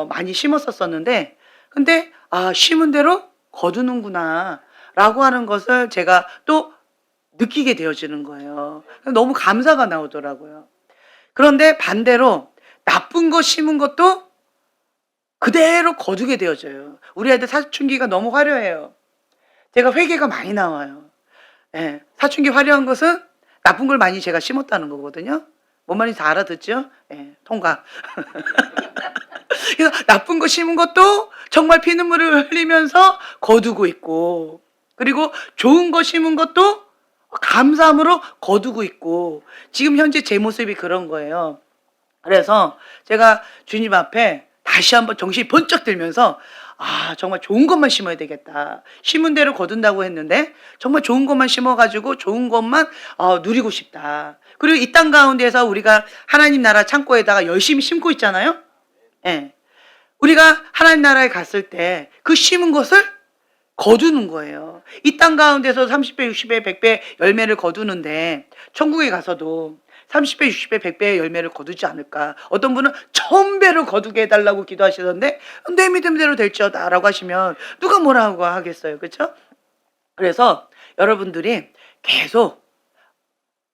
많이 심었었는데, 근데 심은 대로 거두는구나 라고 하는 것을 제가 또 느끼게 되어지는 거예요. 너무 감사가 나오더라고요. 그런데 반대로 나쁜 거 심은 것도 그대로 거두게 되어져요. 우리 애들 사춘기가 너무 화려해요. 제가 회개가 많이 나와요. 예, 사춘기 화려한 것은 나쁜 걸 많이 제가 심었다는 거거든요. 뭔 말인지 다 알아듣죠? 예, 통과. 그래서 나쁜 거 심은 것도 정말 피눈물을 흘리면서 거두고 있고, 그리고 좋은 거 심은 것도 감사함으로 거두고 있고, 지금 현재 제 모습이 그런 거예요. 그래서 제가 주님 앞에 다시 한번 정신이 번쩍 들면서 정말 좋은 것만 심어야 되겠다. 심은 대로 거둔다고 했는데 정말 좋은 것만 심어가지고 좋은 것만 누리고 싶다. 그리고 이 땅 가운데서 우리가 하나님 나라 창고에다가 열심히 심고 있잖아요. 예. 우리가 하나님 나라에 갔을 때 그 심은 것을 거두는 거예요. 이 땅 가운데서 30배, 60배, 100배 열매를 거두는데 천국에 가서도 30배, 60배, 100배의 열매를 거두지 않을까. 어떤 분은 1000배로 거두게 해달라고 기도하시던데 내 믿음대로 될지어다 라고 하시면 누가 뭐라고 하겠어요. 그렇죠? 그래서 여러분들이 계속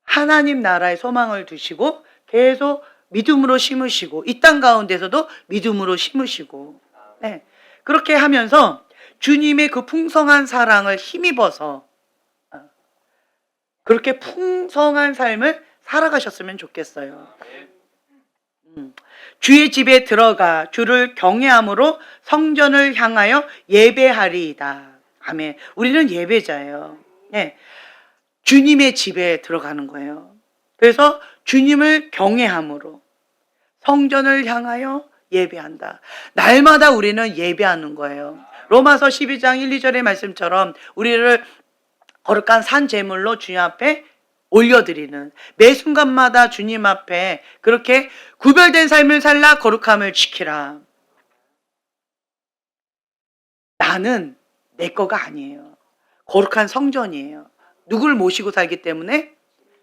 하나님 나라의 소망을 두시고 계속 믿음으로 심으시고 이 땅 가운데서도 믿음으로 심으시고, 네. 그렇게 하면서 주님의 그 풍성한 사랑을 힘입어서 그렇게 풍성한 삶을 살아가셨으면 좋겠어요. 주의 집에 들어가 주를 경외함으로 성전을 향하여 예배하리이다. 아멘. 우리는 예배자예요. 네. 주님의 집에 들어가는 거예요. 그래서 주님을 경외함으로 성전을 향하여 예배한다. 날마다 우리는 예배하는 거예요. 로마서 12장 1, 2절의 말씀처럼 우리를 거룩한 산 제물로 주님 앞에 올려드리는, 매 순간마다 주님 앞에 그렇게 구별된 삶을 살라 거룩함을 지키라. 나는 내 거가 아니에요. 거룩한 성전이에요. 누굴 모시고 살기 때문에?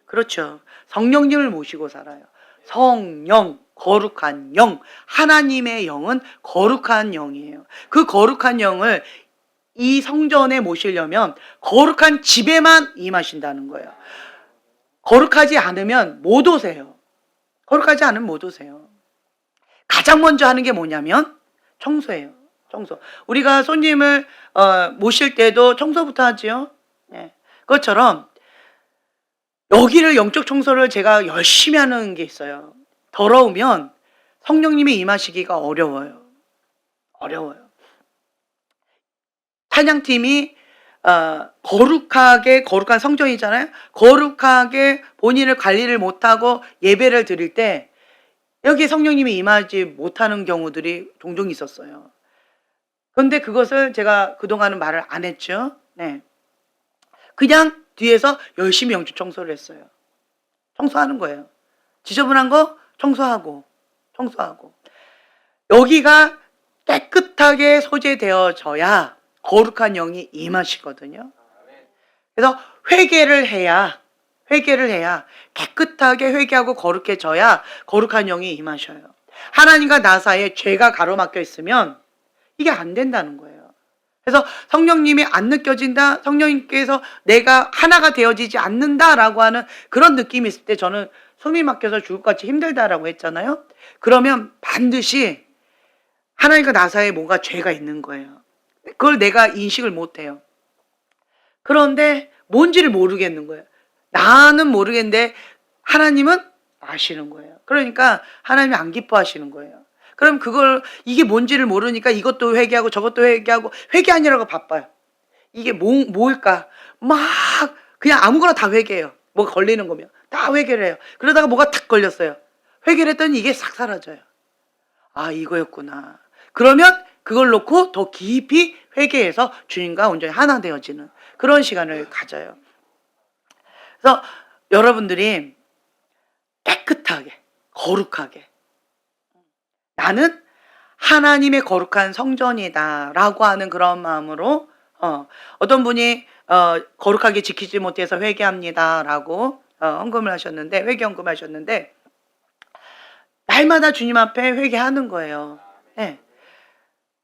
그렇죠. 성령님을 모시고 살아요. 성령, 거룩한 영, 하나님의 영은 거룩한 영이에요. 그 거룩한 영을 이 성전에 모시려면 거룩한 집에만 임하신다는 거예요. 거룩하지 않으면 못 오세요. 거룩하지 않으면 못 오세요. 가장 먼저 하는 게 뭐냐면 청소예요. 청소. 우리가 손님을 모실 때도 청소부터 하지요. 네. 그것처럼 여기를 영적 청소를 제가 열심히 하는 게 있어요. 더러우면 성령님이 임하시기가 어려워요. 어려워요. 찬양팀이 거룩한 성전이잖아요. 거룩하게 본인을 관리를 못하고 예배를 드릴 때 여기에 성령님이 임하지 못하는 경우들이 종종 있었어요. 그런데 그것을 제가 그동안은 말을 안 했죠. 네. 그냥 뒤에서 열심히 영적 청소를 했어요. 청소하는 거예요. 지저분한 거 청소하고. 여기가 깨끗하게 소재되어져야 거룩한 영이 임하시거든요. 그래서 회개를 해야 깨끗하게 회개하고 거룩해져야 거룩한 영이 임하셔요. 하나님과 나 사이에 죄가 가로막혀 있으면 이게 안 된다는 거예요. 그래서 성령님이 안 느껴진다, 성령님께서 내가 하나가 되어지지 않는다라고 하는 그런 느낌이 있을 때 저는 숨이 막혀서 죽을 것 같이 힘들다라고 했잖아요. 그러면 반드시 하나님과 나 사이에 뭔가 죄가 있는 거예요. 그걸 내가 인식을 못해요. 그런데 뭔지를 모르겠는 거예요. 나는 모르겠는데 하나님은 아시는 거예요. 그러니까 하나님이 안 기뻐하시는 거예요. 그럼 이게 뭔지를 모르니까 이것도 회개하고 저것도 회개하고 회개하느라고 바빠요. 이게 뭘까? 막 그냥 아무거나 다 회개해요. 뭐가 걸리는 거면 다 회개를 해요. 그러다가 뭐가 탁 걸렸어요. 회개를 했더니 이게 싹 사라져요. 이거였구나. 그러면 그걸 놓고 더 깊이 회개해서 주님과 온전히 하나 되어지는 그런 시간을 가져요. 그래서 여러분들이 깨끗하게, 거룩하게. 나는 하나님의 거룩한 성전이다라고 하는 그런 마음으로 어떤 분이 거룩하게 지키지 못해서 회개합니다라고 헌금을 하셨는데, 회개 헌금하셨는데, 날마다 주님 앞에 회개하는 거예요. 예.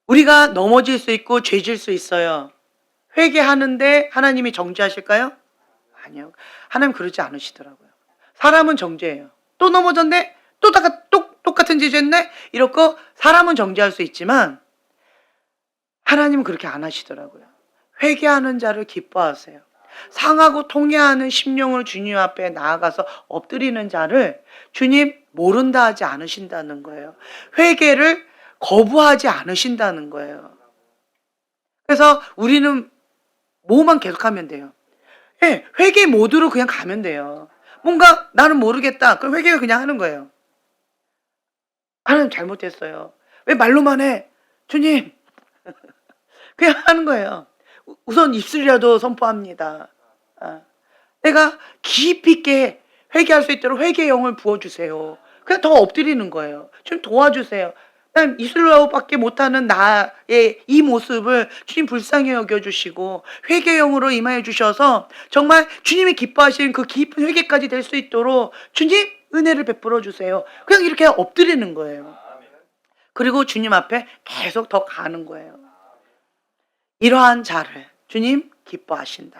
우리가 넘어질 수 있고 죄질 수 있어요. 회개하는데 하나님이 정죄하실까요? 아니요. 하나님 그러지 않으시더라고요. 사람은 정죄해요. 또 넘어졌네? 또 똑같은 짓 했네? 이렇고 사람은 정죄할 수 있지만 하나님은 그렇게 안 하시더라고요. 회개하는 자를 기뻐하세요. 상하고 통해하는 심령을 주님 앞에 나아가서 엎드리는 자를 주님 모른다 하지 않으신다는 거예요. 회개를 거부하지 않으신다는 거예요. 그래서 우리는 뭐만 계속하면 돼요. 예, 회개 모드로 그냥 가면 돼요. 뭔가 나는 모르겠다. 그럼 회개를 그냥 하는 거예요. 하나님 잘못했어요. 왜 말로만 해? 주님. 그냥 하는 거예요. 우선 입술이라도 선포합니다. 내가 깊이 있게 회개할 수 있도록 회개의 영을 부어주세요. 그냥 더 엎드리는 거예요. 좀 도와주세요. 난 입술로밖에 못하는 나의 이 모습을 주님 불쌍히 여겨주시고 회개의 영으로 임하여 주셔서 정말 주님이 기뻐하시는 그 깊은 회개까지 될 수 있도록 주님 은혜를 베풀어 주세요. 그냥 이렇게 엎드리는 거예요. 그리고 주님 앞에 계속 더 가는 거예요. 이러한 자를 주님 기뻐하신다.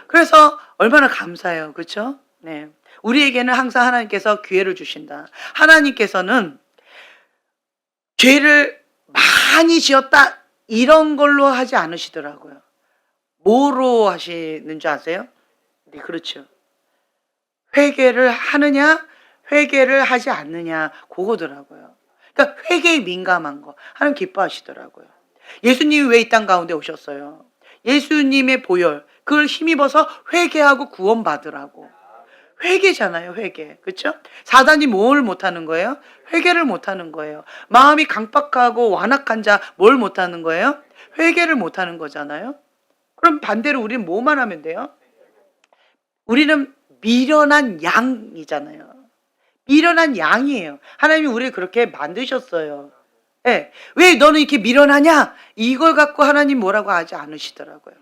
그래서 얼마나 감사해요. 그렇죠? 네. 우리에게는 항상 하나님께서 기회를 주신다. 하나님께서는 죄를 많이 지었다 이런 걸로 하지 않으시더라고요. 뭐로 하시는 줄 아세요? 네, 그렇죠. 회개를 하느냐, 회개를 하지 않느냐, 그거더라고요. 그러니까 회개에 민감한 거 하나님 기뻐하시더라고요. 예수님이 왜 이 땅 가운데 오셨어요? 예수님의 보혈, 그걸 힘입어서 회개하고 구원받으라고. 회개잖아요, 회개. 그렇죠? 사단이 뭘 못하는 거예요? 회개를 못하는 거예요. 마음이 강박하고 완악한 자 뭘 못하는 거예요? 회개를 못하는 거잖아요. 그럼 반대로 우리는 뭐만 하면 돼요? 우리는 미련한 양이잖아요. 미련한 양이에요. 하나님이 우리를 그렇게 만드셨어요. 네. 왜 너는 이렇게 미련하냐? 이걸 갖고 하나님 뭐라고 하지 않으시더라고요.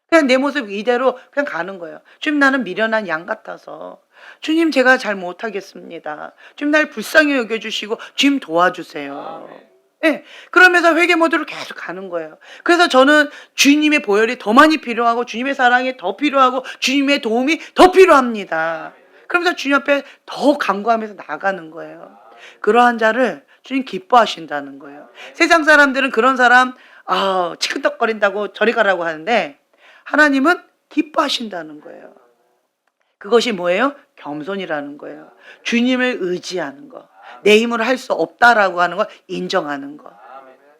그냥 내 모습 이대로 그냥 가는 거예요. 주님 나는 미련한 양 같아서 주님 제가 잘 못하겠습니다. 주님 날 불쌍히 여겨주시고 주님 도와주세요. 네. 그러면서 회개 모드로 계속 가는 거예요. 그래서 저는 주님의 보혈이 더 많이 필요하고 주님의 사랑이 더 필요하고 주님의 도움이 더 필요합니다. 그러면서 주님 앞에 더 간구하면서 나가는 거예요. 그러한 자를 주님 기뻐하신다는 거예요. 세상 사람들은 그런 사람 치근덕거린다고 저리 가라고 하는데 하나님은 기뻐하신다는 거예요. 그것이 뭐예요? 겸손이라는 거예요. 주님을 의지하는 거. 내 힘으로 할 수 없다라고 하는 거 인정하는 거.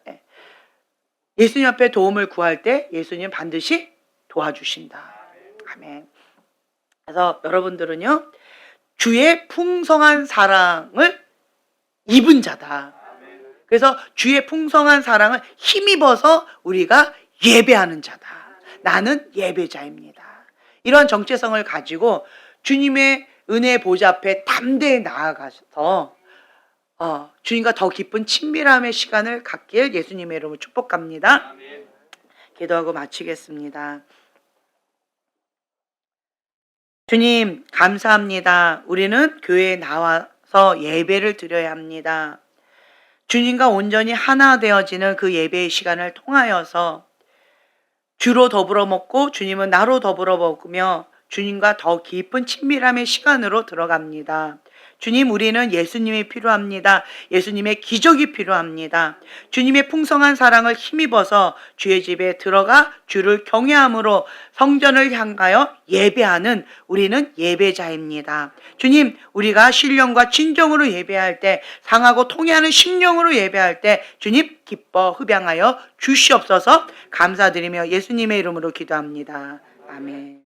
예. 예수님 앞에 도움을 구할 때 예수님 반드시 도와주신다. 아멘. 그래서 여러분들은요. 주의 풍성한 사랑을 입은 자다. 그래서 주의 풍성한 사랑을 힘입어서 우리가 예배하는 자다. 나는 예배자입니다. 이러한 정체성을 가지고 주님의 은혜의 보좌 앞에 담대히 나아가서 주님과 더 깊은 친밀함의 시간을 갖길 예수님의 이름으로 축복합니다. 기도하고 마치겠습니다. 주님 감사합니다. 우리는 교회에 나와서 예배를 드려야 합니다. 주님과 온전히 하나 되어지는 그 예배의 시간을 통하여서 주로 더불어 먹고 주님은 나로 더불어 먹으며 주님과 더 깊은 친밀함의 시간으로 들어갑니다. 주님 우리는 예수님이 필요합니다. 예수님의 기적이 필요합니다. 주님의 풍성한 사랑을 힘입어서 주의 집에 들어가 주를 경외함으로 성전을 향하여 예배하는 우리는 예배자입니다. 주님 우리가 신령과 진정으로 예배할 때 상하고 통해하는 심령으로 예배할 때 주님 기뻐 흡양하여 주시옵소서. 감사드리며 예수님의 이름으로 기도합니다. 아멘.